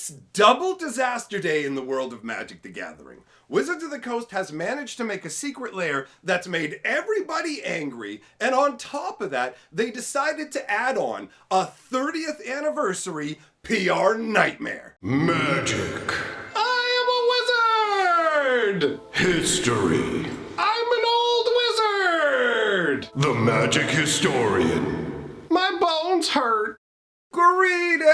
It's double disaster day in the world of Magic the Gathering. Wizards of the Coast has managed to make a secret lair that's made everybody angry, and on top of that, they decided to add on a 30th anniversary PR nightmare. Magic. I am a wizard! History. I'm an old wizard! The magic historian. My bones hurt. Greetings,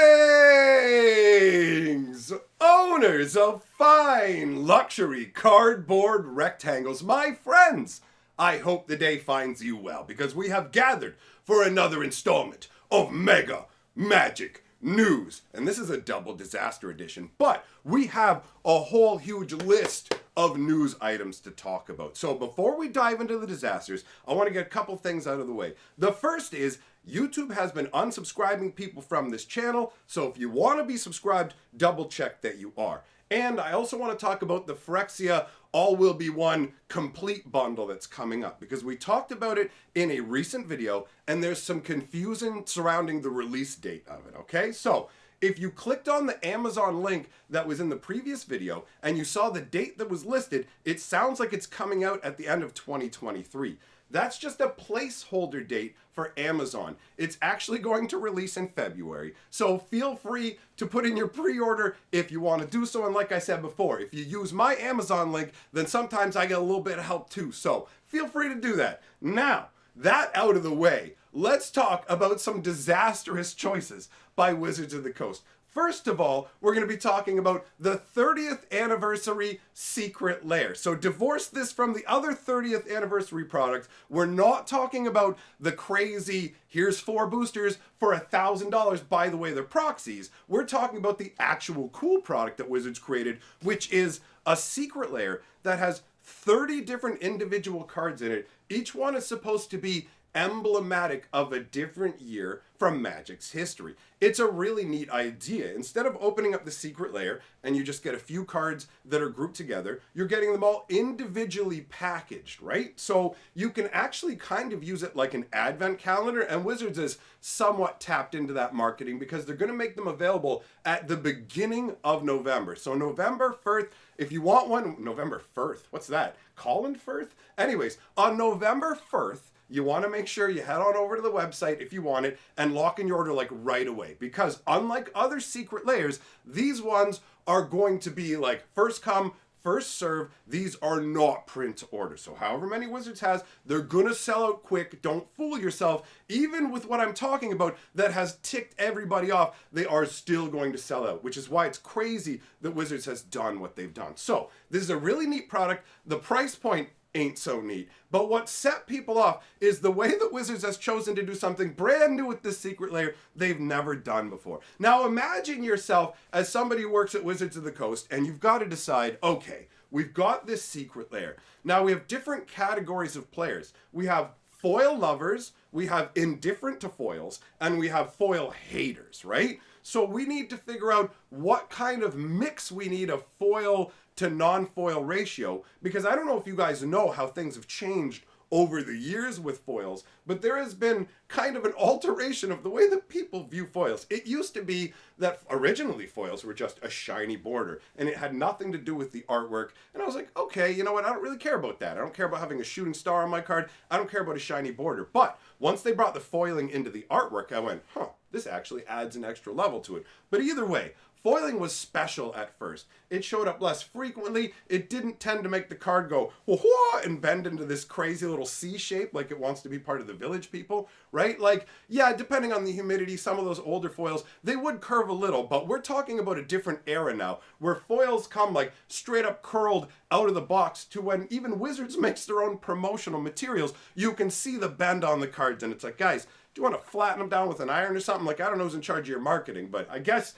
owners of fine luxury cardboard rectangles, my friends. I hope the day finds you well because we have gathered for another installment of Mega Magic News. And this is a double disaster edition, but we have a whole huge list of news items to talk about. So before we dive into the disasters, I want to get a couple things out of the way. The first is YouTube has been unsubscribing people from this channel, so if you want to be subscribed, double check that you are. And I also want to talk about the Phyrexia All Will Be One complete bundle that's coming up, because we talked about it in a recent video, and there's some confusion surrounding the release date of it, okay? So if you clicked on the Amazon link that was in the previous video, and you saw the date that was listed, it sounds like it's coming out at the end of 2023. That's just a placeholder date for Amazon. It's actually going to release in February. So feel free to put in your pre-order if you want to do so. And like I said before, if you use my Amazon link, then sometimes I get a little bit of help too. So feel free to do that. Now, that out of the way, let's talk about some disastrous choices by Wizards of the Coast. First of all, we're going to be talking about the 30th anniversary secret lair. So divorce this from the other 30th anniversary products. We're not talking about the crazy, here's 4 boosters for $1,000. By the way, they're proxies. We're talking about the actual cool product that Wizards created, which is a secret lair that has 30 different individual cards in it. Each one is supposed to be emblematic of a different year from Magic's history. It's a really neat idea. Instead of opening up the secret lair and you just get a few cards that are grouped together, you're getting them all individually packaged, right? So you can actually kind of use it like an advent calendar, and Wizards is somewhat tapped into that marketing because they're going to make them available at the beginning of November. So November 1st, if you want one, November 1st, what's that? Colin Firth? Anyways, on November 1st, you want to make sure you head on over to the website if you want it and lock in your order like right away, because unlike other secret lairs, these ones are going to be like first come, first serve. These are not print orders. So however many Wizards has, they're gonna sell out quick. Don't fool yourself. Even with what I'm talking about that has ticked everybody off, they are still going to sell out, which is why it's crazy that Wizards has done what they've done. So this is a really neat product. The price point ain't so neat. But what set people off is the way that Wizards has chosen to do something brand new with this secret lair they've never done before. Now imagine yourself as somebody who works at Wizards of the Coast, and you've got to decide, okay, we've got this secret lair. Now we have different categories of players. We have foil lovers, we have indifferent to foils, and we have foil haters, right? So we need to figure out what kind of mix we need of foil to non-foil ratio, because I don't know if you guys know how things have changed over the years with foils, but there has been kind of an alteration of the way that people view foils. It used to be that originally foils were just a shiny border, and it had nothing to do with the artwork, and I was like, okay, you know what, I don't really care about that. I don't care about having a shooting star on my card. I don't care about a shiny border. But once they brought the foiling into the artwork, I went, huh, this actually adds an extra level to it. But either way, foiling was special at first. It showed up less frequently. It didn't tend to make the card go whoa and bend into this crazy little C shape like it wants to be part of the village people, right? Like, yeah, depending on the humidity, some of those older foils, they would curve a little, but we're talking about a different era now where foils come like straight up curled out of the box to when even Wizards makes their own promotional materials. You can see the bend on the cards, and it's like, guys, do you want to flatten them down with an iron or something? Like, I don't know who's in charge of your marketing, but I guess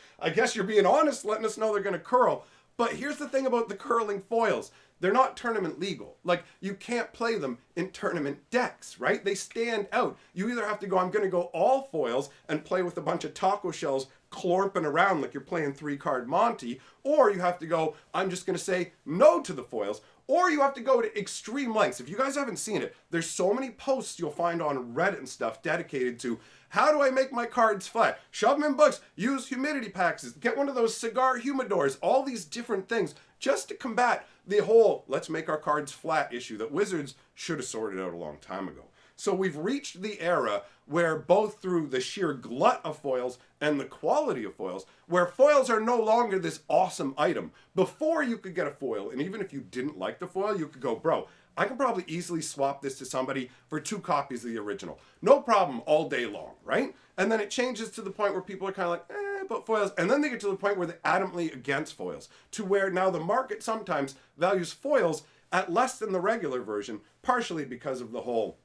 you're being honest, letting us know they're going to curl. But here's the thing about the curling foils. They're not tournament legal. Like, you can't play them in tournament decks, right? They stand out. You either have to go, I'm going to go all foils and play with a bunch of taco shells clorping around like you're playing 3-card Monty, or you have to go, I'm just going to say no to the foils, or you have to go to extreme lengths. If you guys haven't seen it, there's so many posts you'll find on Reddit and stuff dedicated to how do I make my cards flat? Shove them in books, use humidity packs, get one of those cigar humidors, all these different things just to combat the whole let's make our cards flat issue that Wizards should have sorted out a long time ago. So we've reached the era where both through the sheer glut of foils and the quality of foils, where foils are no longer this awesome item. Before you could get a foil, and even if you didn't like the foil, you could go, bro, I can probably easily swap this to somebody for 2 copies of the original. No problem all day long, right? And then it changes to the point where people are kind of like, but foils. And then they get to the point where they're adamantly against foils, to where now the market sometimes values foils at less than the regular version, partially because of the whole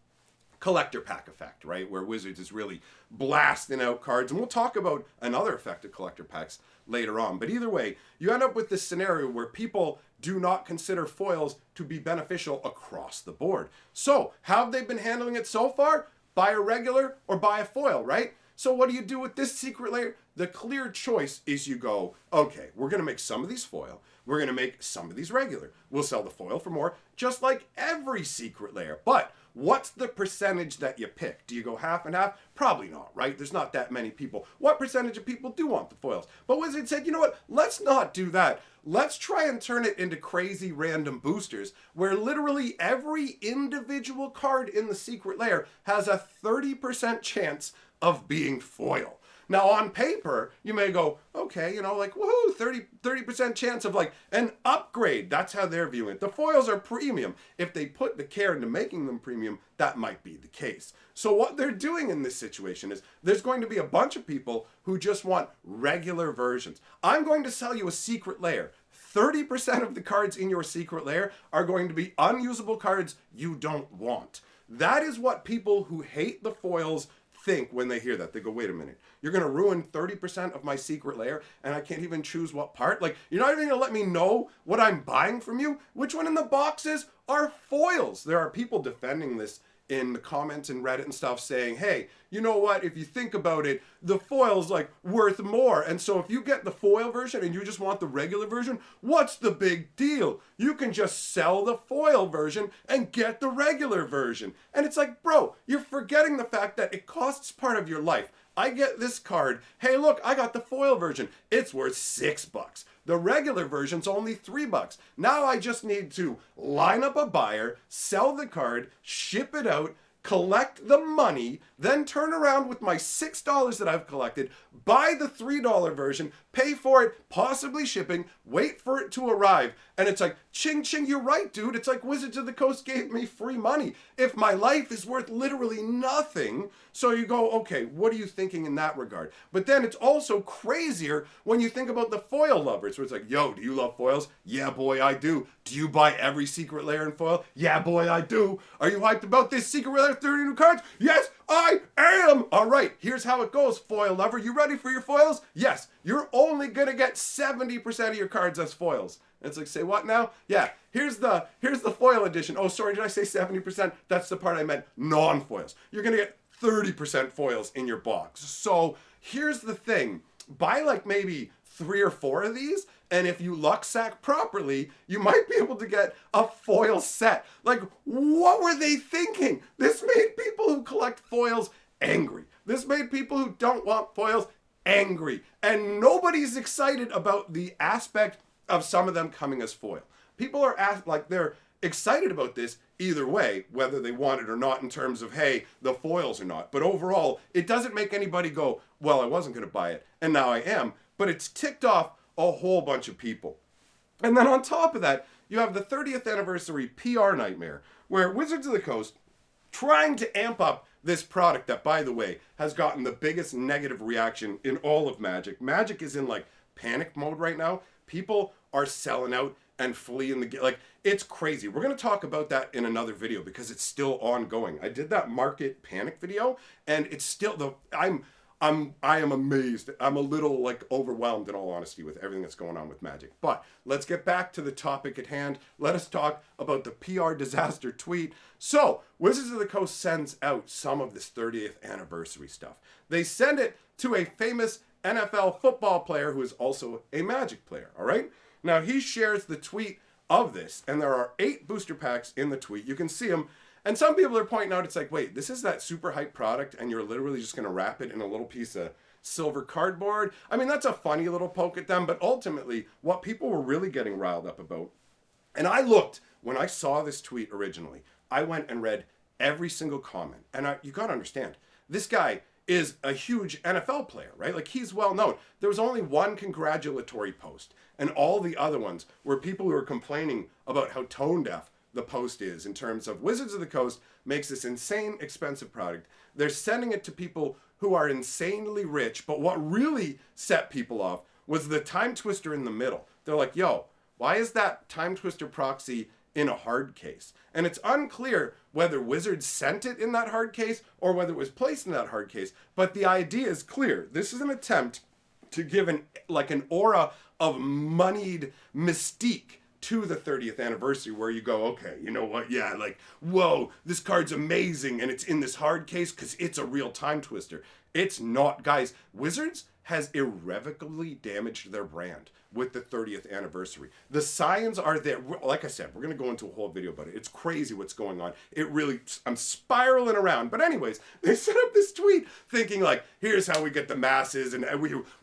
collector pack effect, right? Where Wizards is really blasting out cards. And we'll talk about another effect of collector packs later on. But either way, you end up with this scenario where people do not consider foils to be beneficial across the board. So how have they been handling it so far? Buy a regular or buy a foil, right? So what do you do with this secret layer? The clear choice is you go, okay, we're going to make some of these foil. We're going to make some of these regular. We'll sell the foil for more, just like every secret layer. But what's the percentage that you pick? Do you go half and half? Probably not, right? There's not that many people. What percentage of people do want the foils? But Wizard said, you know what? Let's not do that. Let's try and turn it into crazy random boosters where literally every individual card in the secret layer has a 30% chance of being foil. Now on paper, you may go, okay, you know, like, woohoo, 30% chance of like an upgrade. That's how they're viewing it. The foils are premium. If they put the care into making them premium, that might be the case. So what they're doing in this situation is there's going to be a bunch of people who just want regular versions. I'm going to sell you a secret layer. 30% of the cards in your secret layer are going to be unusable cards you don't want. That is what people who hate the foils think when they hear that. They go, wait a minute, you're going to ruin 30% of my secret layer and I can't even choose what part? Like, you're not even going to let me know what I'm buying from you? Which one in the boxes are foils? There are people defending this in the comments in Reddit and stuff saying, hey, you know what, if you think about it, the foil's like worth more. And so if you get the foil version and you just want the regular version, what's the big deal? You can just sell the foil version and get the regular version. And it's like, bro, you're forgetting the fact that it costs part of your life. I get this card. Hey, look, I got the foil version. It's worth $6. The regular version's only $3. Now I just need to line up a buyer, sell the card, ship it out, collect the money, then turn around with my $6 that I've collected, buy the $3 version, pay for it, possibly shipping, wait for it to arrive. And it's like, ching ching, you're right, dude. It's like Wizards of the Coast gave me free money. If my life is worth literally nothing, so you go, okay, what are you thinking in that regard? But then it's also crazier when you think about the foil lovers, where it's like, yo, do you love foils? Yeah, boy, I do. Do you buy every secret layer in foil? Yeah, boy, I do. Are you hyped about this secret layer 30 new cards? Yes, I am. All right, here's how it goes, foil lover. You ready for your foils? Yes, you're only gonna get 70% of your cards as foils. And it's like, say what now? Yeah, here's the foil edition. Oh, sorry, did I say 70%? That's the part I meant, non-foils. You're gonna get 30% foils in your box. So here's the thing, buy like maybe 3 or 4 of these, and if you luck sack properly, you might be able to get a foil set. Like, what were they thinking? This made people who collect foils angry. This made people who don't want foils angry. And nobody's excited about the aspect of some of them coming as foil. People are they're excited about this either way, whether they want it or not, in terms of, hey, the foils or not. But overall, it doesn't make anybody go, well, I wasn't going to buy it, and now I am. But it's ticked off a whole bunch of people. And then on top of that, you have the 30th anniversary PR nightmare, where Wizards of the Coast, trying to amp up this product that, by the way, has gotten the biggest negative reaction in all of Magic. Magic is in like panic mode right now. People are selling out and fleeing the game. Like, it's crazy. We're going to talk about that in another video because it's still ongoing. I did that market panic video, and it's still I am amazed. I'm a little like overwhelmed, in all honesty, with everything that's going on with Magic. But let's get back to the topic at hand. Let us talk about the PR disaster tweet. So Wizards of the Coast sends out some of this 30th anniversary stuff. They send it to a famous NFL football player who is also a Magic player, all right? Now he shares the tweet of this. And there are 8 booster packs in the tweet. You can see them. And some people are pointing out, it's like, wait, this is that super hype product and you're literally just going to wrap it in a little piece of silver cardboard. I mean, that's a funny little poke at them, but ultimately what people were really getting riled up about, and I looked, when I saw this tweet originally, I went and read every single comment. And you got to understand, this guy is a huge NFL player, right? Like, he's well known. There was only one congratulatory post, and all the other ones were people who were complaining about how tone deaf the post is in terms of Wizards of the Coast makes this insane expensive product. They're sending it to people who are insanely rich, but what really set people off was the Time Twister in the middle. They're like, yo, why is that Time Twister proxy in a hard case? And it's unclear whether Wizards sent it in that hard case or whether it was placed in that hard case, but the idea is clear. This is an attempt to give an aura of moneyed mystique to the 30th anniversary, where you go, okay, you know what, yeah, like, whoa, this card's amazing and it's in this hard case because it's a real Time Twister. It's not, guys. Wizards has irrevocably damaged their brand with the 30th anniversary. The signs are there. Like I said, we're going to go into a whole video about it. It's crazy what's going on. It really, I'm spiraling around. But anyways, they set up this tweet thinking like, here's how we get the masses. And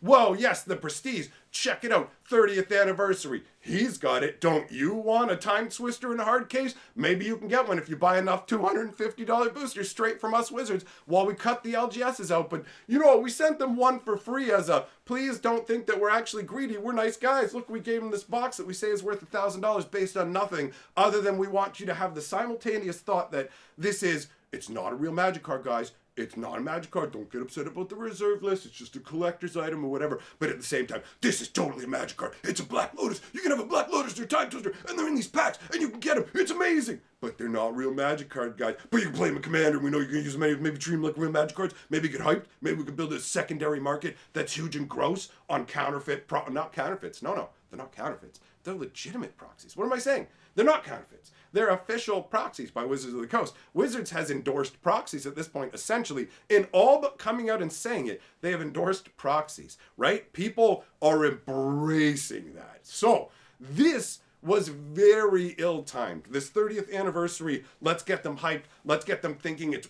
whoa, yes, the prestige. Check it out. 30th anniversary. He's got it. Don't you want a Time Twister in a hard case? Maybe you can get one if you buy enough $250 boosters straight from us Wizards while we cut the LGSs out. But you know, we sent them one for free as a, please don't think that we're actually greedy. We're nice guys. Look, we gave them this box that we say is worth $1,000 based on nothing other than we want you to have the simultaneous thought that it's not a real Magic card, guys. It's not a Magic card. Don't get upset about the reserve list. It's just a collector's item or whatever. But at the same time, this is totally a Magic card. It's a Black Lotus. You can have a Black Lotus or Time Twister, and they're in these packs, and you can get them. It's amazing. But they're not real Magic card, guys. But you can play them in Commander. We know you're going to use them. Maybe treat them like real Magic cards. Maybe get hyped. Maybe we can build a secondary market that's huge and gross on counterfeit. Not counterfeits. No. They're not counterfeits. They're legitimate proxies. What am I saying? They're not counterfeits. They're official proxies by Wizards of the Coast. Wizards has endorsed proxies at this point, essentially, in all but coming out and saying it, they have endorsed proxies, right? People are embracing that. So, this was very ill-timed. This 30th anniversary, let's get them hyped, let's get them thinking it's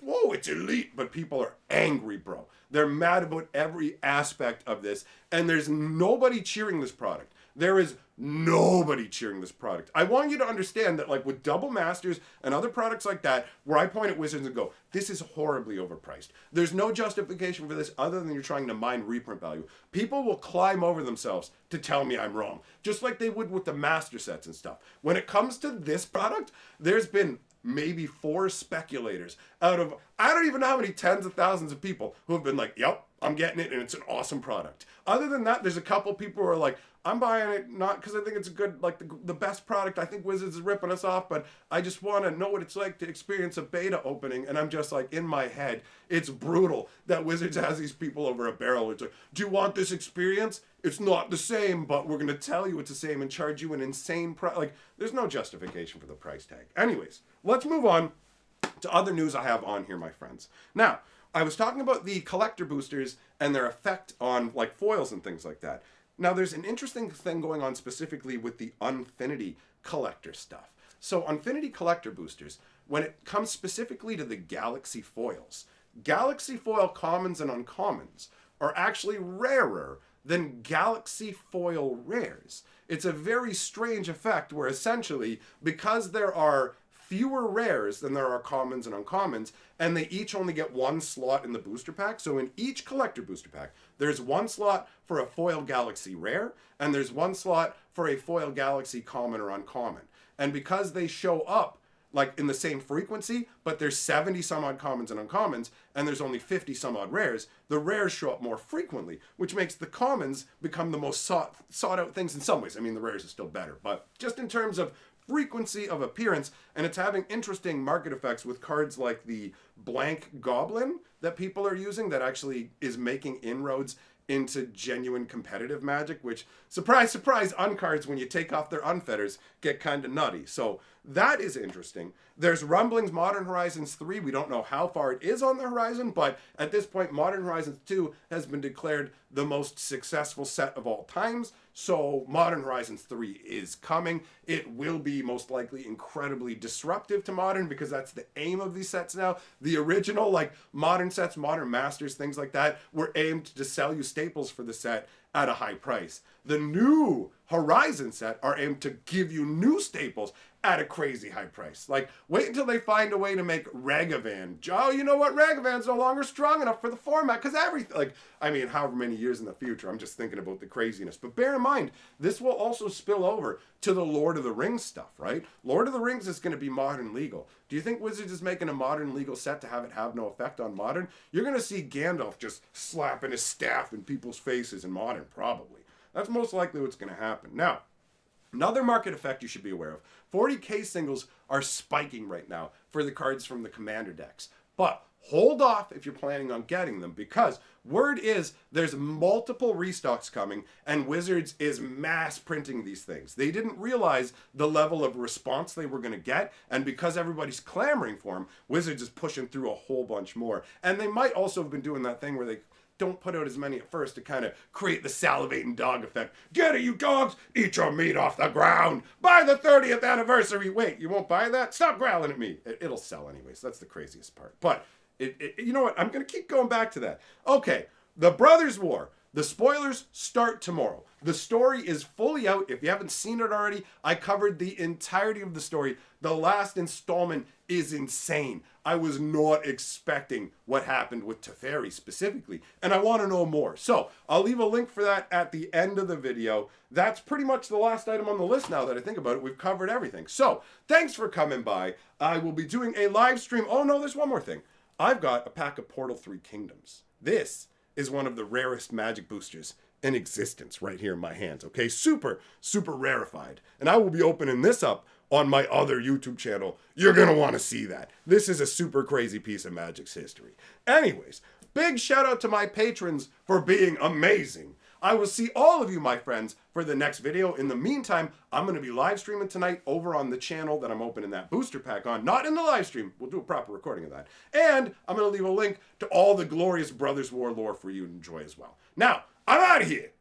elite, but people are angry, bro. They're mad about every aspect of this, and there's nobody cheering this product. There is nobody cheering this product. I want you to understand that, like with Double Masters and other products like that, where I point at Wizards and go, this is horribly overpriced. There's no justification for this other than you're trying to mine reprint value. People will climb over themselves to tell me I'm wrong, just like they would with the master sets and stuff. When it comes to this product, there's been maybe 4 speculators out of, I don't even know how many tens of thousands of people who have been like, yep, I'm getting it and it's an awesome product. Other than that, there's a couple people who are like, I'm buying it not because I think it's a good, like the best product. I think Wizards is ripping us off, but I just want to know what it's like to experience a beta opening. And I'm just like, in my head, it's brutal that Wizards has these people over a barrel. It's like, do you want this experience? It's not the same, but we're going to tell you it's the same and charge you an insane price. Like, there's no justification for the price tag. Anyways, let's move on to other news I have on here, my friends. Now, I was talking about the collector boosters and their effect on like foils and things like that. Now, there's an interesting thing going on specifically with the Unfinity collector stuff. So, Unfinity collector boosters, when it comes specifically to the Galaxy foils, Galaxy foil commons and uncommons are actually rarer than Galaxy foil rares. It's a very strange effect where essentially, because there are fewer rares than there are commons and uncommons, and they each only get 1 slot in the booster pack. So in each collector booster pack, there's 1 slot for a foil Galaxy rare, and there's 1 slot for a foil Galaxy common or uncommon. And because they show up like in the same frequency, but there's 70 some odd commons and uncommons, and there's only 50 some odd rares, the rares show up more frequently, which makes the commons become the most sought out things in some ways. I mean, the rares are still better, but just in terms of frequency of appearance, and it's having interesting market effects with cards like the Blank Goblin that people are using that actually is making inroads into genuine competitive Magic, which, surprise, surprise, uncards, when you take off their unfetters, get kind of nutty. So that is interesting. There's rumblings Modern Horizons 3. We don't know how far it is on the horizon, but at this point, Modern Horizons 2 has been declared the most successful set of all times. So Modern Horizons 3 is coming. It will be most likely incredibly disruptive to Modern because that's the aim of these sets now. The original, like Modern sets, Modern Masters, things like that, were aimed to sell you staples for the set at a high price. The new Horizon set are aimed to give you new staples at a crazy high price. Like, wait until they find a way to make Ragavan. Oh, you know what? Ragavan's no longer strong enough for the format because everything, like, I mean, however many years in the future, I'm just thinking about the craziness. But bear in mind, this will also spill over to the Lord of the Rings stuff, right? Lord of the Rings is going to be Modern legal. Do you think Wizards is making a Modern legal set to have it have no effect on Modern? You're going to see Gandalf just slapping his staff in people's faces in Modern, probably. That's most likely what's going to happen. Now, another market effect you should be aware of. 40k singles are spiking right now for the cards from the Commander decks. But hold off if you're planning on getting them, because word is there's multiple restocks coming and Wizards is mass printing these things. They didn't realize the level of response they were going to get, and because everybody's clamoring for them, Wizards is pushing through a whole bunch more. And they might also have been doing that thing where they don't put out as many at first to kind of create the salivating dog effect. Get it, you dogs! Eat your meat off the ground! Buy the 30th anniversary! Wait, you won't buy that? Stop growling at me! It'll sell anyways. That's the craziest part. But, you know what? I'm going to keep going back to that. Okay, the Brothers' War. The spoilers start tomorrow. The story is fully out. If you haven't seen it already, I covered the entirety of the story. The last installment is insane. I was not expecting what happened with Teferi specifically, and I want to know more. So I'll leave a link for that at the end of the video. That's pretty much the last item on the list now that I think about it. We've covered everything. So thanks for coming by. I will be doing a live stream. Oh no, there's one more thing. I've got a pack of Portal 3 Kingdoms. This is one of the rarest Magic boosters in existence right here in my hands, okay? Super, super rarefied. And I will be opening this up on my other YouTube channel. You're going to want to see that. This is a super crazy piece of Magic's history. Anyways, big shout out to my patrons for being amazing. I will see all of you, my friends, for the next video. In the meantime, I'm going to be live streaming tonight over on the channel that I'm opening that booster pack on. Not in the live stream. We'll do a proper recording of that. And I'm going to leave a link to all the glorious Brothers' War lore for you to enjoy as well. Now, I'm out of here.